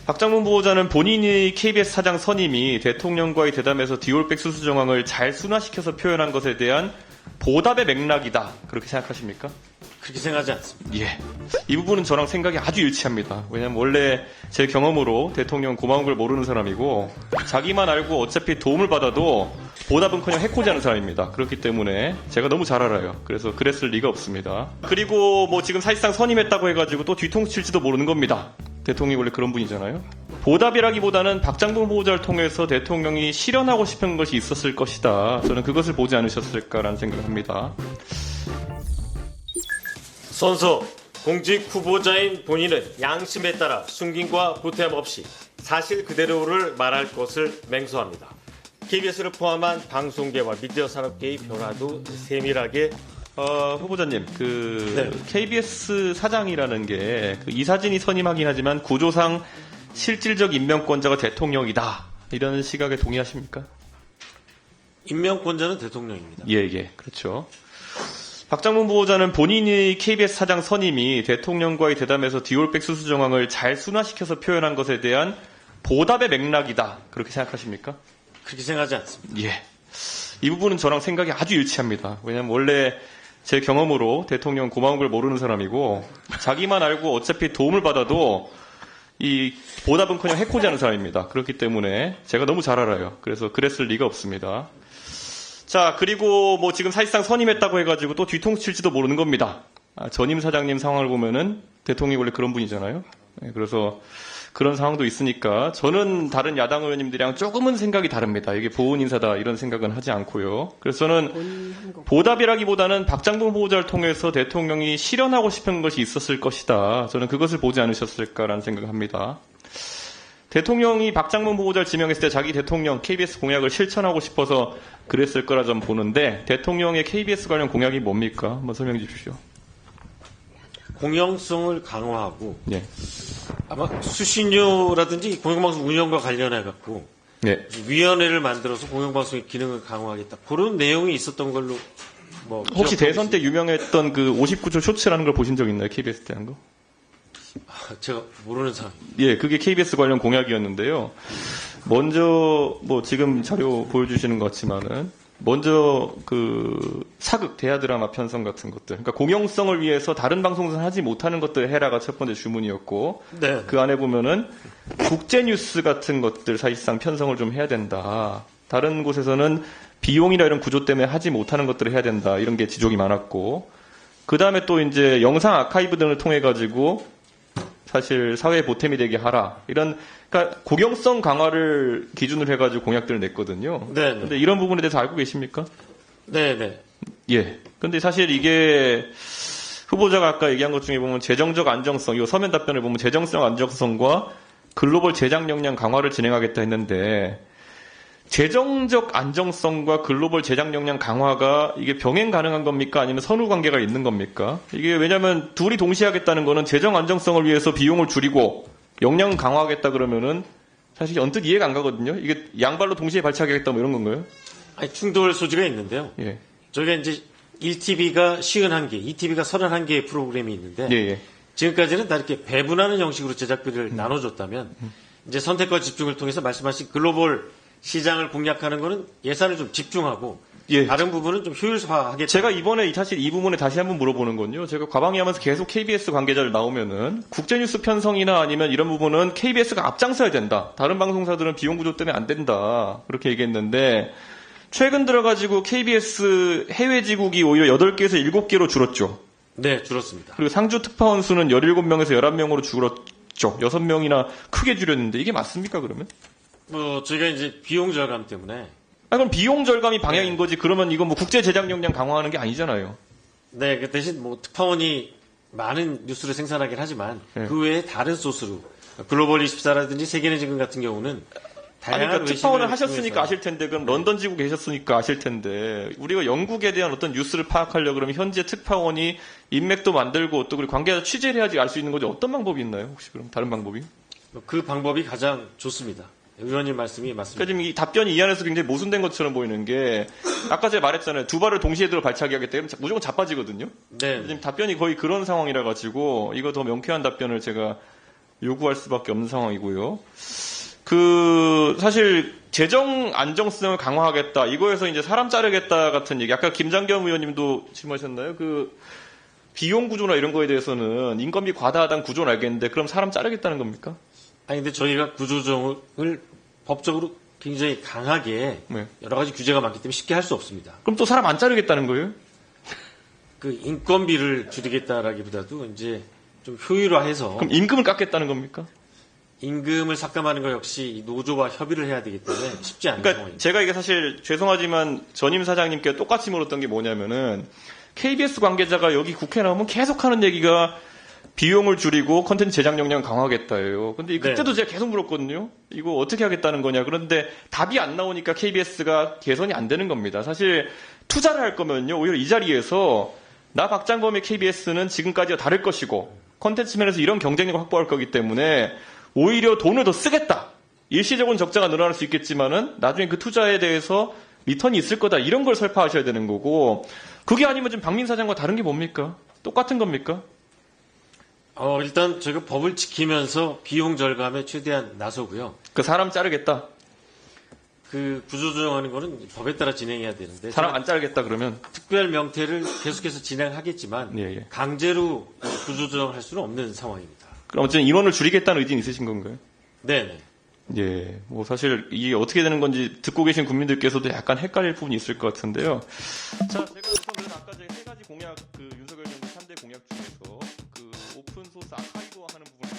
박장문 보호자는 본인이 KBS 사장 선임이 대통령과의 대담에서 디올백 수수 정황을 잘 순화시켜서 표현한 것에 대한 보답의 맥락이다. 그렇게 생각하십니까? 그렇게 생각하지 않습니다. 예. 이 부분은 저랑 생각이 아주 일치합니다. 왜냐면 원래 제 경험으로 대통령 고마운 걸 모르는 사람이고 자기만 알고 어차피 도움을 받아도 보답은커녕 해코지하는 사람입니다. 그렇기 때문에 제가 너무 잘 알아요. 그래서 그랬을 리가 없습니다. 그리고 뭐 지금 사실상 선임했다고 해가지고 또 뒤통수 칠지도 모르는 겁니다. 대통령이 원래 그런 분이잖아요. 보답이라기보다는 박장문 보호자를 통해서 대통령이 실현하고 싶은 것이 있었을 것이다. 저는 그것을 보지 않으셨을까라는 생각을 합니다. 선서 공직 후보자인 본인은 양심에 따라 숨김과 보탬 없이 사실 그대로를 말할 것을 맹세합니다. KBS를 포함한 방송계와 미디어 산업계의 변화도 세밀하게 후보자님, 네. KBS 사장이라는 게 이사진이 선임하긴 하지만 구조상 실질적 임명권자가 대통령이다. 이런 시각에 동의하십니까? 임명권자는 대통령입니다. 예, 그렇죠. 박장문 보호자는 본인이 KBS 사장 선임이 대통령과의 대담에서 디올백 수수 정황을 잘 순화시켜서 표현한 것에 대한 보답의 맥락이다. 그렇게 생각하십니까? 그렇게 생각하지 않습니다. 예. 이 부분은 저랑 생각이 아주 일치합니다. 왜냐면 원래 제 경험으로 대통령 고마운 걸 모르는 사람이고 자기만 알고 어차피 도움을 받아도 이 보답은커녕 해코지하는 사람입니다. 그렇기 때문에 제가 너무 잘 알아요. 그래서 그랬을 리가 없습니다. 자, 그리고 뭐 지금 사실상 선임했다고 해가지고 또 뒤통수 칠지도 모르는 겁니다. 전임 사장님 상황을 보면은 대통령이 원래 그런 분이잖아요. 네, 그래서 그런 상황도 있으니까 저는 다른 야당 의원님들이랑 조금은 생각이 다릅니다. 이게 보훈 인사다 이런 생각은 하지 않고요. 그래서 저는 보답이라기보다는 박장문 보호자를 통해서 대통령이 실현하고 싶은 것이 있었을 것이다. 저는 그것을 보지 않으셨을까라는 생각을 합니다. 대통령이 박장문 보호자를 지명했을 때 자기 대통령 KBS 공약을 실천하고 싶어서 그랬을 거라 좀 보는데 대통령의 KBS 관련 공약이 뭡니까? 한번 설명해 주십시오. 공영성을 강화하고 예. 아마 수신료라든지 공영방송 운영과 관련해 갖고 예. 위원회를 만들어서 공영방송의 기능을 강화하겠다. 그런 내용이 있었던 걸로 뭐 혹시 기억하고 대선 때 유명했던 그 59초 쇼츠라는 걸 보신 적 있나요? KBS 때 한 거? 제가 모르는 사람입니다. 예, 그게 KBS 관련 공약이었는데요. 먼저 뭐 지금 자료 보여주시는 것 같지만은 먼저 그 사극 대하 드라마 편성 같은 것들, 그러니까 공영성을 위해서 다른 방송사는 하지 못하는 것들 해라가 첫 번째 주문이었고, 네. 그 안에 보면은 국제 뉴스 같은 것들 사실상 편성을 좀 해야 된다. 다른 곳에서는 비용이나 이런 구조 때문에 하지 못하는 것들을 해야 된다. 이런 게 지적이 많았고, 그 다음에 또 이제 영상 아카이브 등을 통해 가지고 사실 사회에 보탬이 되게 하라. 이런, 그러니까 공영성 강화를 기준으로 해가지고 공약들을 냈거든요. 네. 근데 이런 부분에 대해서 알고 계십니까? 네. 예. 근데 사실 이게 후보자가 아까 얘기한 것 중에 보면 재정적 안정성, 이 서면 답변을 보면 재정성 안정성과 글로벌 제작 역량 강화를 진행하겠다 했는데 재정적 안정성과 글로벌 제작 역량 강화가 이게 병행 가능한 겁니까? 아니면 선후 관계가 있는 겁니까? 이게 왜냐면 둘이 동시에 하겠다는 거는 재정 안정성을 위해서 비용을 줄이고 역량을 강화하겠다 그러면은 사실 언뜻 이해가 안 가거든요. 이게 양발로 동시에 발차하겠다 뭐 이런 건가요? 아니, 충돌 소지가 있는데요. 예. 저희가 이제 1TV가 51개, 2TV가 31개의 프로그램이 있는데 예. 지금까지는 다 이렇게 배분하는 형식으로 제작비를 나눠줬다면 이제 선택과 집중을 통해서 말씀하신 글로벌 시장을 공략하는 거는 예산을 좀 집중하고 예. 다른 부분은 좀 효율화하겠다. 제가 이번에 사실 이 부분에 다시 한번 물어보는 건요. 제가 과방위하면서 계속 KBS 관계자를 나오면은 국제뉴스 편성이나 아니면 이런 부분은 KBS가 앞장서야 된다. 다른 방송사들은 비용 구조 때문에 안 된다. 그렇게 얘기했는데 최근 들어가지고 KBS 해외 지국이 오히려 8개에서 7개로 줄었죠. 네, 줄었습니다. 그리고 상주 특파원 수는 17명에서 11명으로 줄었죠. 6명이나 크게 줄였는데 이게 맞습니까 그러면? 저희가 이제 비용 절감 때문에 그럼 비용 절감이 방향인 거지. 그러면 이건 뭐 국제 제작 역량 강화하는 게 아니잖아요. 네, 그 대신 뭐 특파원이 많은 뉴스를 생산하긴 하지만 네. 그 외에 다른 소스로 글로벌 24라든지 세계의 지금 같은 경우는 다양한 그러니까 특파원을 외신을 하셨으니까 통해서 아실 텐데 그럼 런던 지국 계셨으니까 아실 텐데 우리가 영국에 대한 어떤 뉴스를 파악하려고 그러면 현재 특파원이 인맥도 만들고 또 그리고 관계자 취재를 해야지 알 수 있는 거죠. 어떤 방법이 있나요? 혹시 그럼 다른 방법이? 그 방법이 가장 좋습니다. 의원님 말씀이 맞습니다. 그러니까 지금 이 답변이 이 안에서 굉장히 모순된 것처럼 보이는 게 아까 제가 말했잖아요. 두 발을 동시에 들어 발차기 하기 때문에 무조건 자빠지거든요. 네. 지금 답변이 거의 그런 상황이라 가지고 이거 더 명쾌한 답변을 제가 요구할 수밖에 없는 상황이고요. 사실 재정 안정성을 강화하겠다. 이거에서 이제 사람 자르겠다 같은 얘기. 아까 김장겸 의원님도 질문하셨나요? 비용 구조나 이런 거에 대해서는 인건비 과다하다는 구조는 알겠는데 그럼 사람 자르겠다는 겁니까? 아니 근데 저희가 구조조정을 법적으로 굉장히 강하게 네. 여러 가지 규제가 많기 때문에 쉽게 할 수 없습니다. 그럼 또 사람 안 자르겠다는 거예요? 그 인건비를 줄이겠다라기보다도 이제 좀 효율화해서 그럼 임금을 깎겠다는 겁니까? 임금을 삭감하는 것 역시 이 노조와 협의를 해야 되기 때문에 쉽지 않은 그러니까 상황입니다. 제가 이게 사실 죄송하지만 전임 사장님께 똑같이 물었던 게 뭐냐면은 KBS 관계자가 여기 국회 나오면 계속 하는 얘기가 비용을 줄이고 컨텐츠 제작 역량 강화하겠다예요. 근데 그때도 네. 제가 계속 물었거든요. 이거 어떻게 하겠다는 거냐. 그런데 답이 안 나오니까 KBS가 개선이 안 되는 겁니다. 사실 투자를 할 거면요. 오히려 이 자리에서 나 박장범의 KBS는 지금까지와 다를 것이고 컨텐츠 면에서 이런 경쟁력을 확보할 거기 때문에 오히려 돈을 더 쓰겠다. 일시적으로는 적자가 늘어날 수 있겠지만은 나중에 그 투자에 대해서 리턴이 있을 거다. 이런 걸 설파하셔야 되는 거고 그게 아니면 지금 박민 사장과 다른 게 뭡니까? 똑같은 겁니까? 일단 저희가 법을 지키면서 비용 절감에 최대한 나서고요. 그 사람 자르겠다. 그 구조조정하는 거는 법에 따라 진행해야 되는데 사람 안 자르겠다 그러면 특별 명태를 계속해서 진행하겠지만 예. 강제로 구조조정을 할 수는 없는 상황입니다. 그럼 어쨌든 인원을 줄이겠다는 의지는 있으신 건가요? 네네. 예. 뭐 사실 이게 어떻게 되는 건지 듣고 계신 국민들께서도 약간 헷갈릴 부분이 있을 것 같은데요. 자, 제가 우선 그래서 아까 세 가지 공약 윤석열 정부 3대 공약 중에서 오픈 소스 아카이브 하는 부분